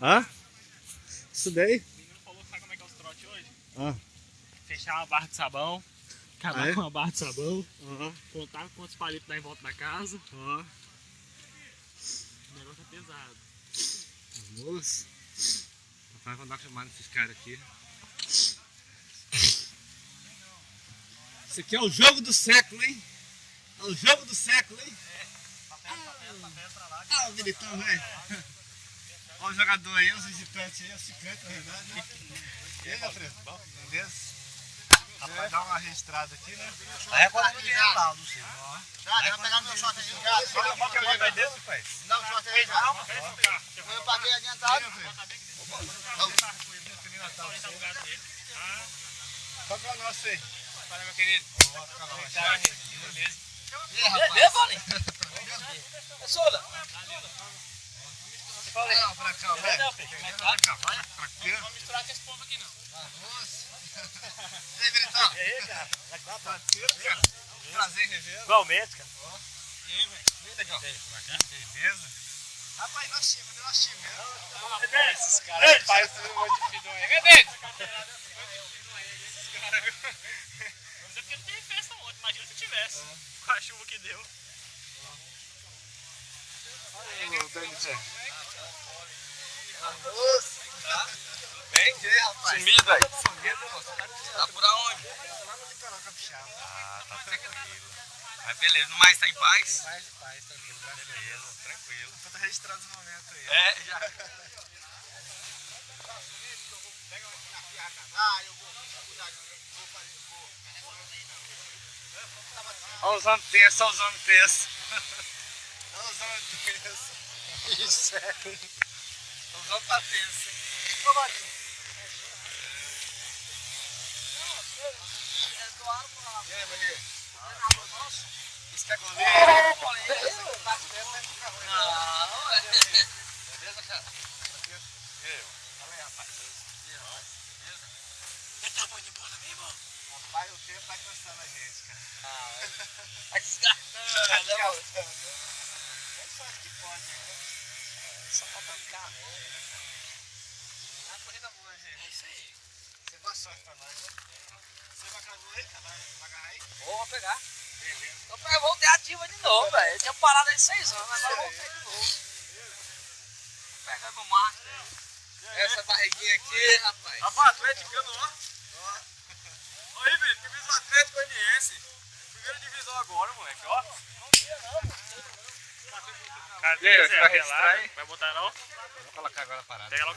Hã? Isso daí? O menino falou que sabe como é que é os trotes hoje? Ah. Fechar uma barra de sabão, acabar com uma barra de sabão, Uhum. contar quantos palitos dá em volta da casa. Uhum. O negócio é pesado. Moço. Papai vai andar filmando esses caras aqui. Isso aqui é o jogo do século, hein? É o jogo do século, hein? Ah, o militão, velho. Olha o jogador aí, os visitantes aí, os cicantes, né? E aí, Alfredo? Beleza? Rapaz, dá uma registrada aqui, né? É quando não tem lá, do seu. Já, deixa eu pegar meu short aí. Qual que é o jogo aí desse, pai? Dá um short aí, já. Eu paguei adiantado. Qual que é o nosso aí? Fala, meu querido. Beleza? Beleza, Paulinho? É Sola. Falei. Não, pra cá, velho. Não, filho. Como é que tá? Não vou misturar com esse povo aqui não. E aí, Militão? E aí, cara? Como é que tá, pai? Prazer em rever. Igualmente, cara. E aí, velho? E aí, legal? Beleza? Rapaz, nós tínhamos mesmo. Esses caras aí parecem um monte de fidão aí. Cadê? Esses caras, viu? Mas é porque não teve festa ontem, imagina se tivesse. Com a chuva que deu. Ô, DNZ. Bem? E aí, rapaz? Sumido aí. Tá por aonde? Lá no litoral capixaba. Ah, tá tranquilo. Mas beleza, no mais tá em paz? Mais de paz, tranquilo. Beleza, tranquilo. Tô tá registrado esse momento aí. É, já. Ah, eu vou. Olha os homens tensos, olha os homens tensos. Olha os homens tensos. Isso é. Os outros tá tenso, hein? Ô, Vadinho. E aí, Maria? Isso que é goleiro. Beleza, cara? Fala aí, rapaz. Já tá bom de bola mesmo? Rapaz, o tempo tá cansando a gente, cara. Tá desgastando, né, mano? É só que pode, né? Só falta brincar. Tá corrida boa, gente. É isso aí. Você boa sorte pra nós, né? Você vai agarrar aí, cara? Vai agarrar aí? Vou pegar. Beleza. Eu voltei ativa de novo, velho. Eu tinha parado aí 6 anos, agora eu voltei de novo. Vou pegar meu master. Essa barriguinha aqui, rapaz. Rapaz, atleticano, ó. Ó aí, Felipe, que fiz o Atlético Goianiense. Primeira divisão agora, moleque, ó. Cadê? Vai registrar aí? Vai botar não? Vou colocar agora a parada. Pega logo.